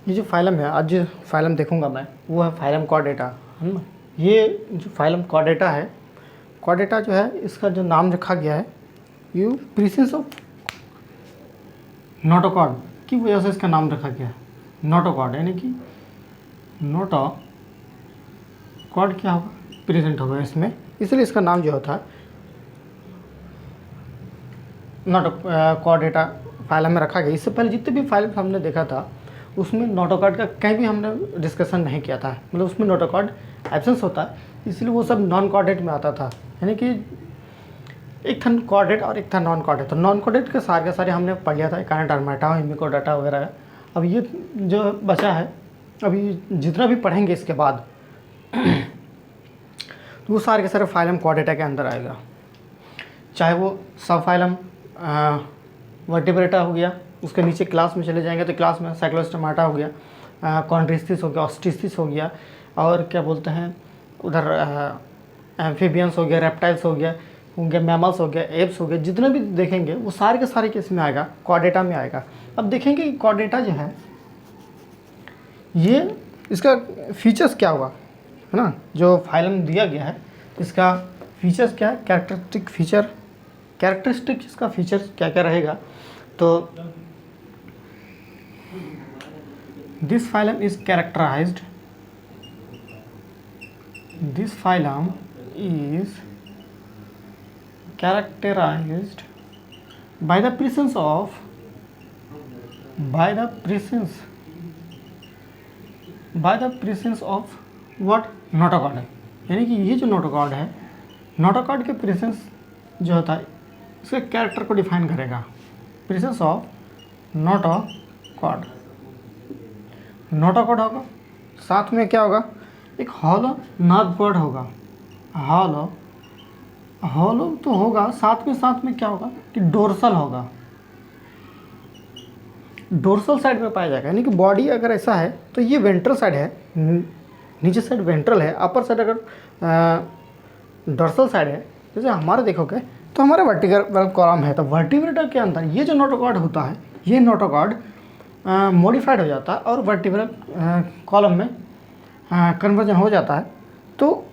ये जो फाइलम है, आज जो फाइलम देखूंगा मैं वो है फाइलम कॉर्डेटा, है ना। ये जो फाइलम कॉर्डेटा है, कॉर्डेटा जो है इसका जो नाम रखा गया है यू प्रीसेंस ऑफ नोटोकॉर्ड की वजह से इसका नाम रखा गया है नोटोकॉर्ड, यानी कि नोटोकॉर्ड क्या होगा, प्रेजेंट होगा इसमें, इसलिए इसका नाम जो होता है नोटोकॉर्डेटा फाइलम में रखा गया। इससे पहले जितने भी फाइल हमने देखा था उसमें नोटोकॉर्ड का कहीं भी हमने डिस्कशन नहीं किया था, मतलब उसमें नोटोकॉर्ड एब्सेंस होता है, इसलिए वो सब नॉन कॉर्डेट में आता था। यानी कि एक था कॉर्डेट और एक था नॉन कॉर्डेट। तो नॉन कॉर्डेट के सारे हमने पढ़ लिया था, कानाडाटा, हेमिकोडाटा वगैरह। अब ये जो बचा है, अभी जितना भी पढ़ेंगे इसके बाद तो वो सारे के सारे फाइलम कॉर्डेटा के अंदर आएगा, चाहे वो सब फाइलम वर्टिब्रेटा हो गया, उसके नीचे क्लास में चले जाएंगे तो क्लास में साइक्लोस्टोमाटा हो गया, कॉन्ड्रिस्थिस हो गया, ऑस्टिस्थिस हो गया, और क्या बोलते हैं उधर एम्फीबियंस हो गया, रेप्टाइल्स हो गया, मैमल्स हो गया, एप्स हो गया, जितने भी देखेंगे वो सारे के सारे केस में आएगा, कॉर्डेटा में आएगा। अब देखेंगे कि कॉर्डेटा जो है ये इसका फीचर्स क्या होगा, है ना। जो फाइलम दिया गया है इसका फीचर्स क्या है, कैरेक्टरिस्टिक इसका फीचर्स क्या क्या रहेगा। तो this phylum is characterised by the presence of what notochord है। यानी कि ये जो नोटोकॉर्ड है, नोटोकॉर्ड के प्रेजेंस जो होता है इसके कैरेक्टर को डिफाइन करेगा। प्रेजेंस ऑफ नोटोकॉर्ड होगा, साथ में क्या होगा, एक हॉलो नर्व कॉर्ड होगा। हॉलो तो होगा, साथ में क्या होगा कि डोर्सल होगा, डोर्सल साइड में पाया जाएगा। यानी कि बॉडी अगर ऐसा है तो ये वेंट्रल साइड है, नीचे साइड वेंट्रल है, अपर साइड अगर डोर्सल साइड है, जैसे हमारे देखोगे तो हमारा वर्टिब्रल कॉलम है, तो वर्टिब्रेटर के अंदर ये जो नोटोकॉर्ड होता है, ये नोटोकॉर्ड मॉडिफाइड हो जाता है और वर्टिब्रल कॉलम में कन्वर्जन हो जाता है। तो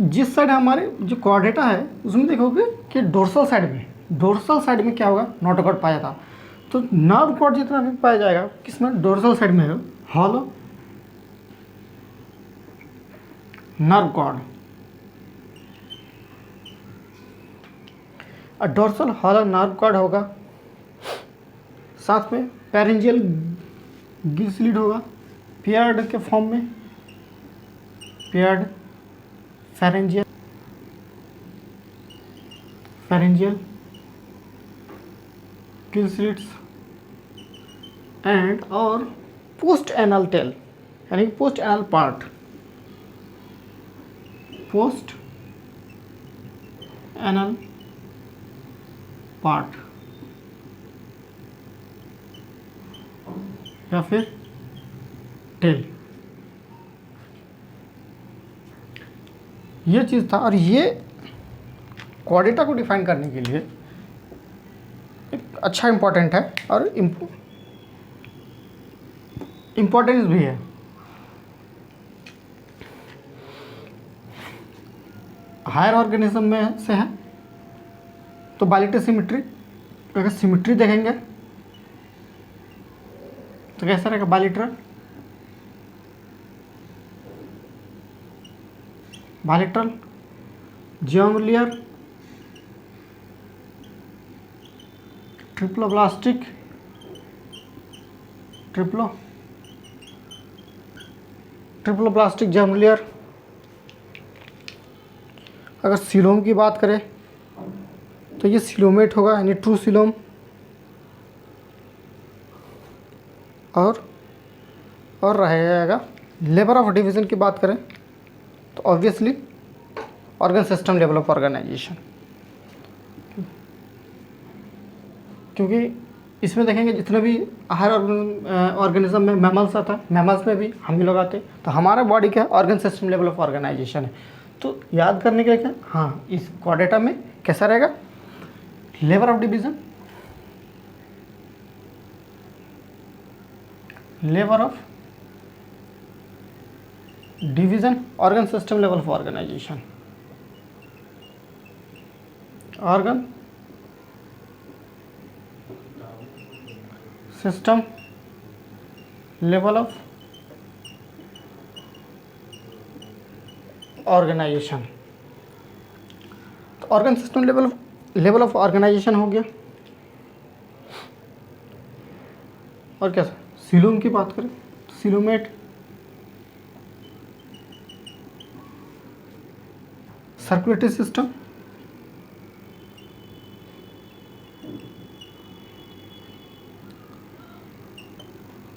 जिस साइड हमारे जो कॉर्डेटा है उसमें देखोगे कि डोर्सल साइड में क्या होगा, नोटोकॉर्ड पाया जाता। तो नर्व कॉर्ड जितना भी पाया जाएगा किसमें, डोर्सल साइड में है, हॉलो नर्व कॉर्ड, और डोर्सल हॉलो नर्व कॉर्ड होगा, साथ में पैरेंजियल गिल स्लिट होगा, पेयर्ड के फॉर्म में, paired pharyngeal gill slits and और पोस्ट एनल टेल, यानी पोस्ट एनल पार्ट या फिर टेल, ये चीज़ था। और ये कॉर्डेटा को डिफाइन करने के लिए एक अच्छा इम्पोर्टेंट है और इम्पोर्टेंस भी है। हायर ऑर्गेनिज्म में से है तो बायलेटरल सिमेट्री, अगर सिमेट्री देखेंगे तो कैसा रहेगा, बायलेटरल जियोमलेयर, ट्रिप्लोब्लास्टिक जियोमलेयर। अगर सीलोम की बात करें तो ये सीलोमेट होगा, यानी ट्रू सीलोम। और रहेगा लेवल ऑफ डिवीज़न की बात करें तो obviously organ system level of organisation, क्योंकि इसमें देखेंगे जितने भी हायर ऑर्गेनिज्म में मैमल्स आता है, मैमल्स में भी हम लोग आते हैं, तो हमारा बॉडी क्या organ system level of organisation है। तो याद करने के लिए क्या, हाँ, इस कॉर्डेटा में कैसा रहेगा, level of division, level of division, organ system level of organisation, organ system level of organisation. तो organ system level of organisation हो गया। और क्या सीलूम की बात करें, सीलूमेट, सर्कुलेटरी सिस्टम,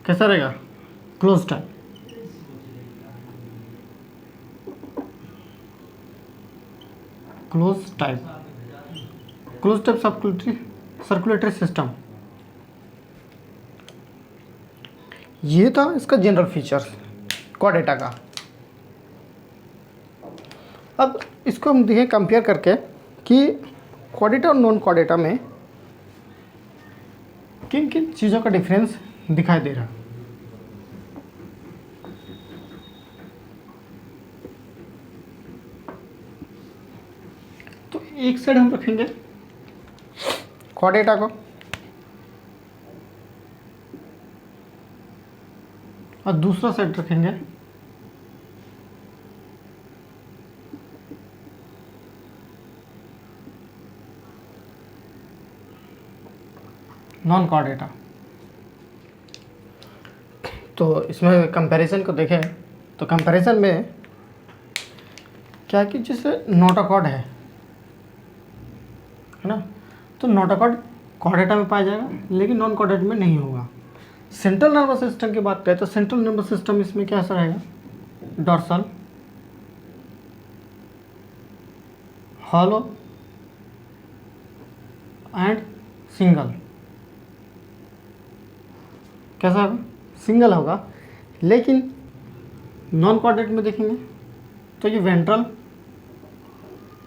कैसा रहेगा, close type. Close type circulatory system. ये था इसका जनरल फीचर्स कॉर्डेटा का। अब इसको हम देखें कंपेयर करके कि कॉर्डेटा और नॉन कॉर्डेटा में किन किन चीज़ों का डिफरेंस दिखाई दे रहा है। तो एक साइड हम रखेंगे कॉर्डेटा को और दूसरा साइड रखेंगे नॉन कॉर्डेटा। तो इसमें कंपैरिजन को देखें तो कंपैरिजन में क्या कि जैसे नोटोकॉर्ड है ना, तो नोटोकॉर्ड कॉर्डेटा में पाया जाएगा लेकिन नॉन कॉर्डेटा में नहीं होगा। सेंट्रल नर्वस सिस्टम की बात करें तो सेंट्रल नर्वस सिस्टम इसमें क्या सा रहेगा, डॉर्सल, हॉलो एंड सिंगल। कैसा होगा, सिंगल होगा। लेकिन नॉन कॉर्डेट में देखेंगे तो ये वेंट्रल,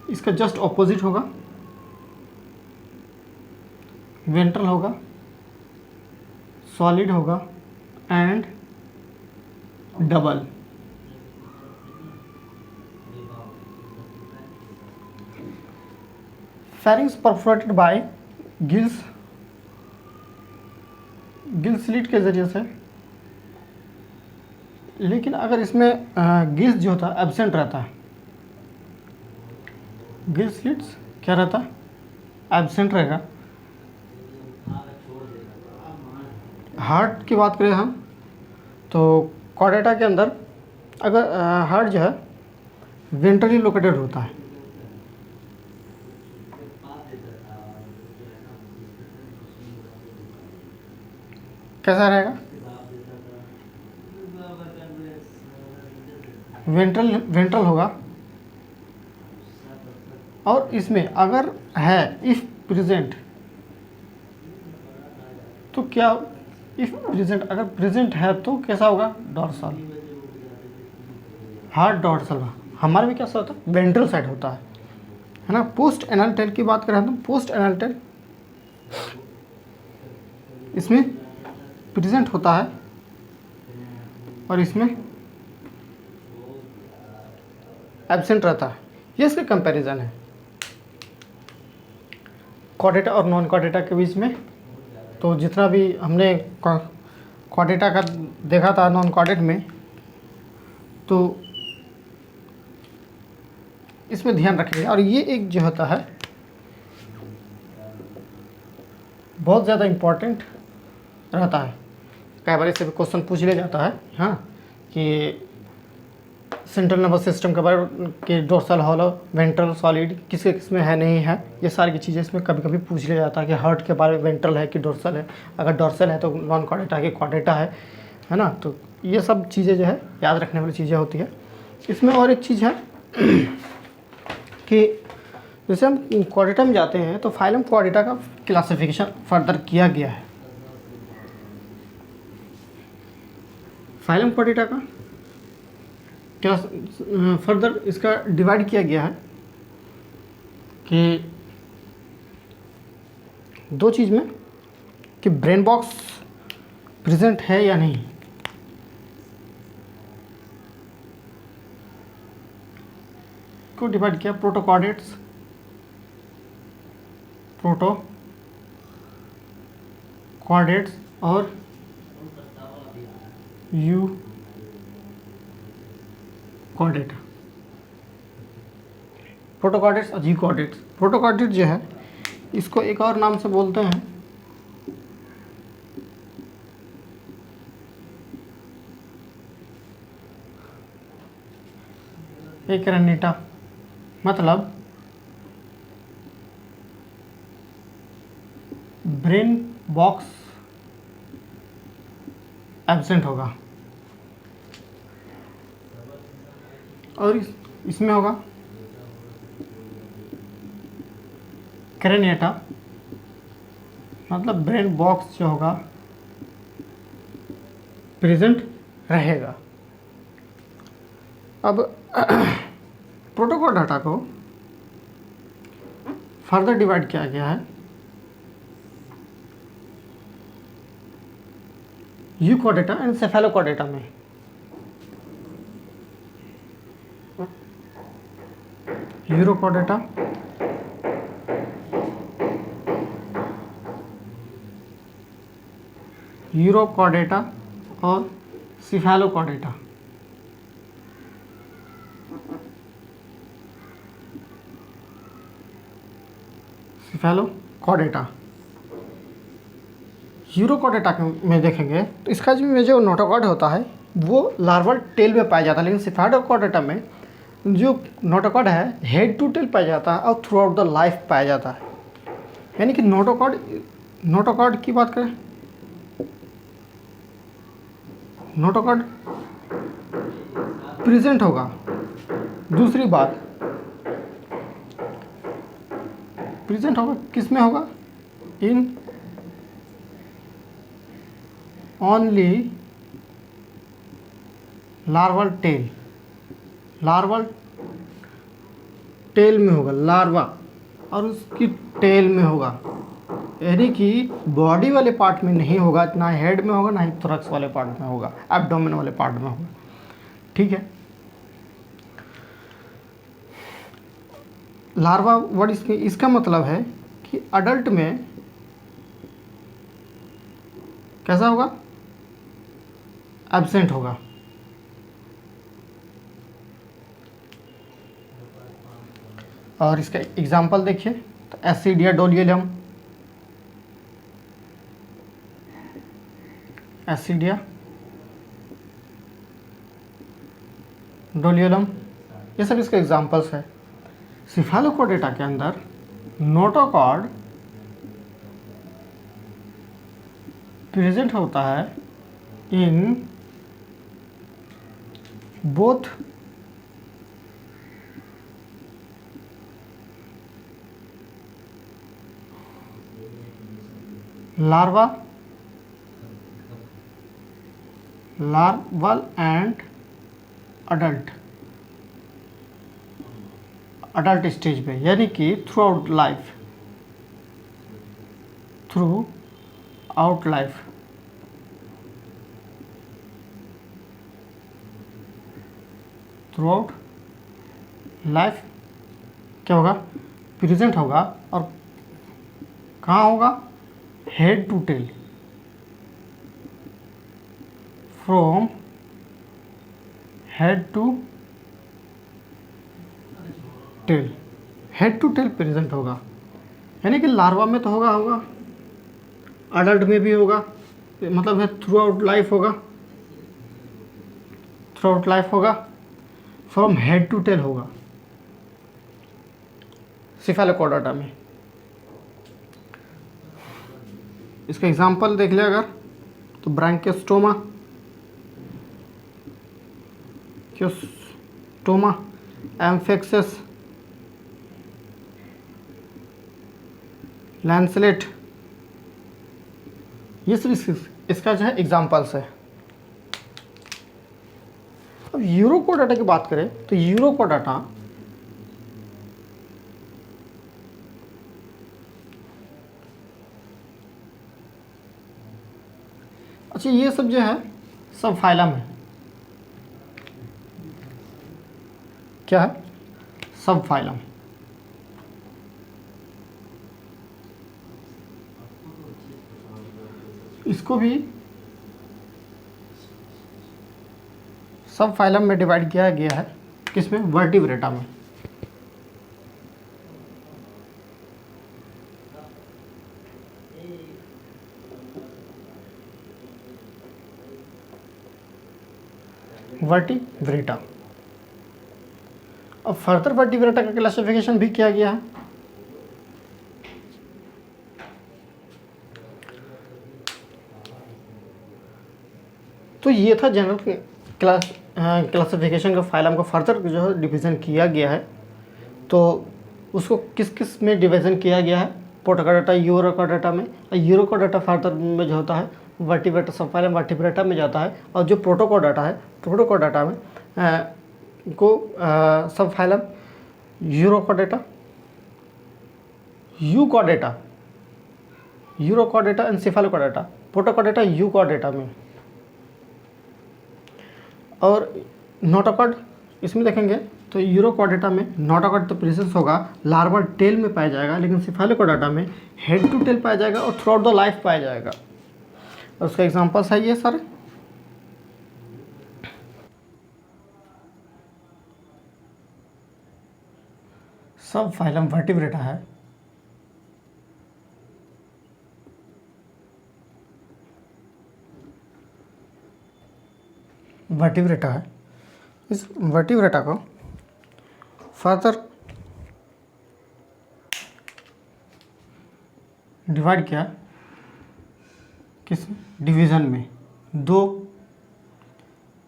इसका जस्ट ऑपोजिट होगा, वेंट्रल होगा, सॉलिड होगा and double. Pharynx perforated by gills slit के जरिए से। लेकिन अगर इसमें गिल्स जो होता है एब्सेंट रहता है, गिल स्लिट्स क्या रहता है, एब्सेंट रहेगा। हार्ट की बात करें हम तो कॉर्डेटा के अंदर अगर हार्ट जो है वेंट्रली लोकेटेड होता है। कैसा रहेगा, वेंट्रल होगा। और इसमें अगर है इफ प्रेजेंट तो क्या, इफ प्रेजेंट अगर प्रेजेंट है तो कैसा होगा, डॉर्सल। हार्ट डॉर्सल हमारे में कैसा होता है, वेंट्रल साइड होता है ना। पोस्ट एनल टेल की बात करें तो पोस्ट एनल टेल इसमें प्रेजेंट होता है और इसमें एब्सेंट रहता है। ये इसका कंपैरिजन है कॉर्डेटा और नॉन कॉर्डेटा के बीच में। तो जितना भी हमने कॉर्डेटा का देखा था नॉन कॉर्डेट में, तो इसमें ध्यान रखेंगे। और ये एक जो होता है बहुत ज़्यादा इम्पोर्टेंट रहता है। कई बार इससे भी क्वेश्चन पूछ लिया जाता है हाँ, कि सेंट्रल नर्वस सिस्टम के बारे के डोर्सल, हॉलो, वेंट्रल, सॉलिड किसके किसमें है नहीं है, ये सारी की चीज़ें इसमें कभी कभी पूछ लिया जाता है कि हार्ट के बारे में वेंट्रल है कि डोर्सल है। अगर डोर्सल है तो नॉन कॉर्डेटा कि कॉर्डेटा है ना। तो ये सब चीज़ें जो है याद रखने वाली चीज़ें होती है। इसमें और एक चीज़ है कि जैसे हम कॉर्डेटा में जाते हैं तो फाइलम कॉर्डेटा का क्लासिफिकेशन फर्दर किया गया है। फाइलम कॉर्डेटा का क्या फर्दर इसका डिवाइड किया गया है कि दो चीज़ में, कि ब्रेन बॉक्स प्रेजेंट है या नहीं। को डिवाइड किया प्रोटोकॉर्डेट्स, प्रोटोकॉर्डेट्स और यू कॉर्डेट। प्रोटोकॉर्डेट्स और यू कॉर्डेट्स। प्रोटोकॉर्डेट जो है इसको एक और नाम से बोलते हैं एकरनिटा, मतलब ब्रेन बॉक्स एब्सेंट होगा और इसमें होगा क्रेनिएटा, मतलब ब्रेन बॉक्स जो होगा प्रेजेंट रहेगा। अब प्रोटोकॉल डाटा को फर्दर डिवाइड किया गया है यूकोडेटा एंड सेफेलोकोडेटा में। यूरोकोडेटा, यूरोकोडेटा और सिफेलोकोडेटा। सिफेलोकोडेटा, यूरोकोडेटा में देखेंगे तो इसका जो नोटोकॉर्ड होता है वो लार्वल टेल में पाया जाता है, लेकिन सिफेलोकोडेटा में जो नोटोकॉर्ड है हेड टू टेल पाया जाता है और थ्रू आउट द लाइफ पाया जाता है। यानी कि नोटोकॉर्ड की बात करें, नोटोकॉर्ड प्रेजेंट होगा। दूसरी बात, प्रेजेंट होगा किस में होगा, in only larval tail, larval tail में होगा, लार्वा और उसकी टेल में होगा, यानी कि बॉडी वाले पार्ट में नहीं होगा, ना हेड में होगा ना ही थोरैक्स वाले पार्ट में होगा, एब्डोमेन वाले पार्ट में होगा। ठीक है, लार्वा वर्ड इसका मतलब है कि अडल्ट में कैसा होगा, एब्सेंट होगा। और इसका एग्जाम्पल देखिए तो एसिडिया डोलियलम, एसिडिया डोलियलम, ये सब इसके एग्जाम्पल्स है। सिफेलोकोडेटा के अंदर नोटोकॉर्ड प्रेजेंट होता है in both larval and adult stage पे, यानी कि throughout life, throughout life. Throughout life क्या होगा, प्रेजेंट होगा। और कहाँ होगा, head to tail, from head to tail, head to tail present होगा। यानी कि लार्वा में तो होगा, अडल्ट में भी होगा, मतलब है थ्रू आउट लाइफ होगा, थ्रू आउट लाइफ होगा, फ्रॉम हेड टू टेल होगा सिफेलोकोडेटा में। इसका एग्जांपल देख ले अगर तो ब्रैंकियोस्टोमा, एम्फिक्सिस, लैंसलेट, ये सब इसका जो है एग्जाम्पल्स है। अब यूरोकोडेटा की बात करें तो यूरोकोडेटा अच्छा, ये सब जो है सब फाइलम है। क्या है, सब फाइलम। इसको भी सब फाइलम में डिवाइड किया गया है, किसमें? वर्टिब्रेटा में। वर्टिब्रेटा। अब फर्दर वर्टिब्रेटा का क्लासिफिकेशन भी किया गया है। तो ये था जनरल क्लासिफिकेशन का फाइलम का फर्दर जो है डिवीज़न किया गया है। तो उसको किस किस में डिवीज़न किया गया है? प्रोटोकोडाटा, यूरोकोडाटा में। यूरोकोडाटा फर्दर में जो होता है वर्टिब्रेटा सब फाइलम वर्टिब्रेटा में जाता है, और जो प्रोटोकोडाटा है प्रोटोकोडाटा में सब फाइलम यूरोकोडाटा, यूकोडाटा, यूरोकोडाटा एंड सेफालोकोडाटा, प्रोटोकोडाटा यूकोडाटा में। और नोटोकॉड इसमें देखेंगे तो यूरोकोडाटा में नोटोकॉड तो प्रेजेंस होगा, लार्वल टेल में पाया जाएगा, लेकिन सेफालोकोडाटा में हेड टू टेल पाया जाएगा और थ्रू आउट द लाइफ पाया जाएगा। और उसका एग्जांपल्स है ये सारे। सब फाइलम वर्टिब्रेटा है, वर्टिब्रेटा है। इस वर्टिब्रेटा को फर्दर डिवाइड किया किस डिवीज़न में? दो,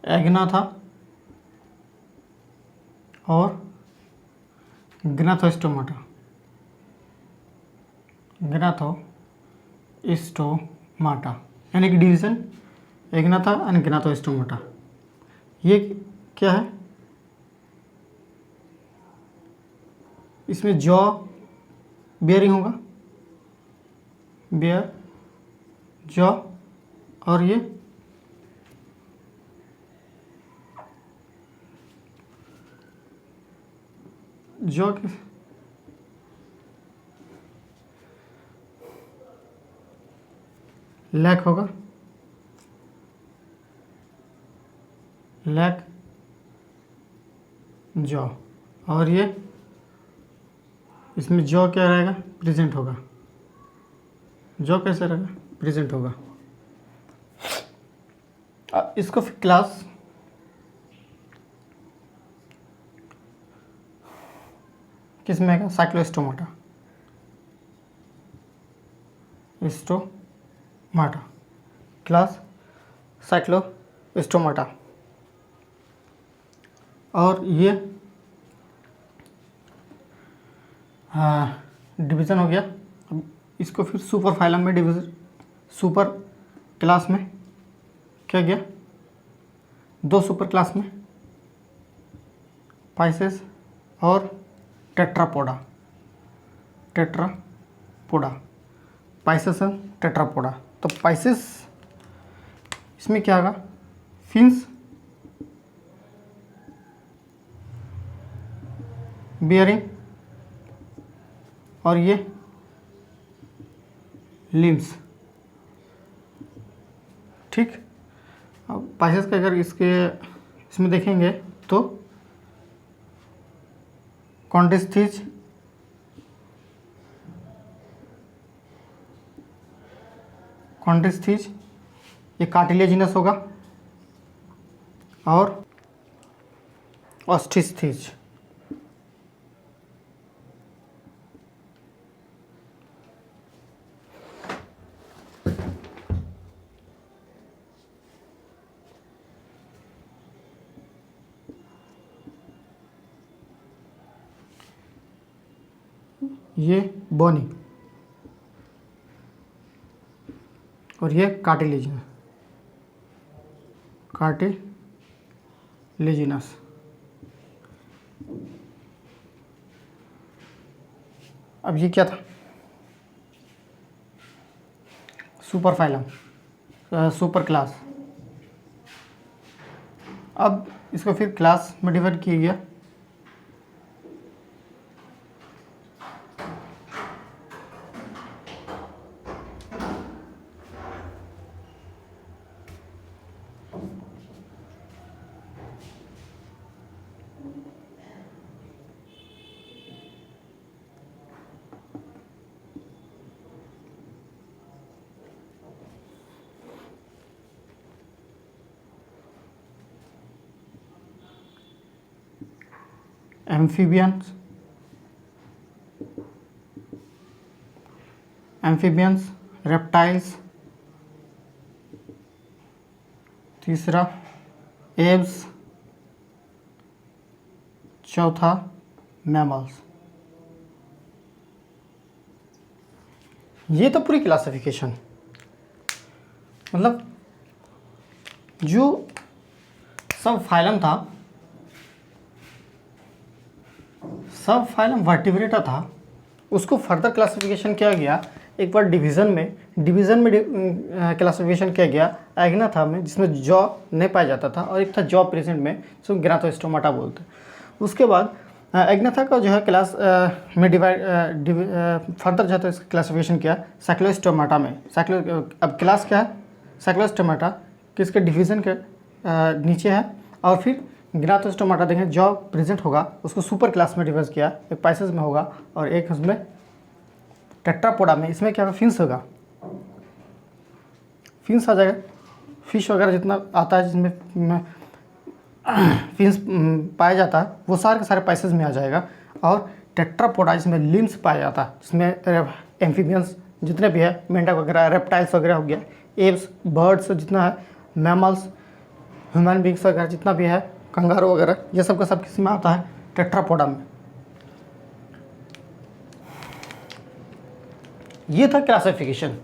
एग्नाथा और ग्नाथोस्टोमाटा, ग्नाथोस्टोमाटा, यानी कि डिवीज़न एग्नाथा एंड ग्नाथोस्टोमाटा। ये क्या है? इसमें जॉ बियरिंग होगा, बियर जॉ, और ये जॉ के लैक होगा, लैक जॉ, और ये इसमें जॉ क्या रहेगा? प्रेजेंट होगा। जॉ कैसे रहेगा? प्रेजेंट होगा। इसको फिर क्लास किस में आएगा? Cyclostomata, stomata, class Cyclostomata. और ये डिवीज़न हो गया। अब इसको फिर सुपर फाइलम में डिवीज़न, सुपर क्लास में क्या गया? दो सुपर क्लास में, पाइसेस और टेट्रापोडा, टेट्रापोडा, पाइसेस और टेट्रापोडा। तो पाइसेस इसमें क्या होगा? फिन्स बियरिंग, और ये लिम्स। ठीक। अब पाइसेस का अगर इसमें देखेंगे तो कॉन्डिस्थीज, ये कार्टिलेजिनस होगा, और ऑस्टिस्थीज। ये बोनी, और ये कार्टिलेजिनस, कार्टिलेजिनस। अब ये क्या था? Super phylum, super class. अब इसको फिर क्लास में डिवाइड किया गया। एम्फीबियंस, रेप्टाइल्स, तीसरा एव्स, चौथा मैमल्स। ये तो पूरी क्लासिफिकेशन, मतलब जो सब फाइलम था, सब फाइलम वर्टिब्रेटा था, उसको फर्दर क्लासिफिकेशन किया गया। एक बार डिवीज़न में क्लासिफिकेशन किया गया एग्नाथा में, जिसमें जॉ नहीं पाया जाता था, और एक था जॉ प्रेजेंट में, जिसको ग्नाथोस्टोमाटा बोलते हैं। उसके बाद एग्नाथा का जो है क्लास में फर्दर जो है इसका क्लासिफिकेशन किया साइक्लोस्टोमाटा में। अब क्लास क्या है? साइक्लोस्टोमाटा, किसके डिवीज़न के नीचे है। और फिर ग्नाथोस्टोमाटा देखें, जॉ प्रेजेंट होगा, उसको सुपर क्लास में डिवाइड किया, एक पाइसेस में होगा और एक उसमें टेट्रापोडा में। इसमें क्या होगा? फिन्स होगा, फिन्स आ जाएगा, फिश वगैरह जितना आता है जिसमें फिन्स पाया जाता है, वो सारे के सारे पाइसेस में आ जाएगा। और टेट्रापोडा जिसमें लिम्स पाया जाता है, जिसमें एम्फीबियंस जितने भी है, मेंढक वगैरह, रेप्टाइल्स वगैरह हो गया, एव्स, बर्ड्स जितना है, मैमल्स, ह्यूमन बींग्स वगैरह जितना भी है, कंगारू वगैरह, ये सब का सब किस में आता है? टेट्रापोडा में। ये था क्लासिफिकेशन।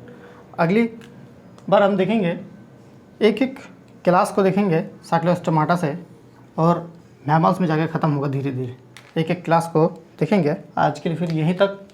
अगली बार हम देखेंगे, एक एक क्लास को देखेंगे साइक्लोस्टोमाटा से, और मैमल्स में जाकर ख़त्म होगा धीरे धीरे। एक एक क्लास को देखेंगे। आज के लिए फिर यहीं तक।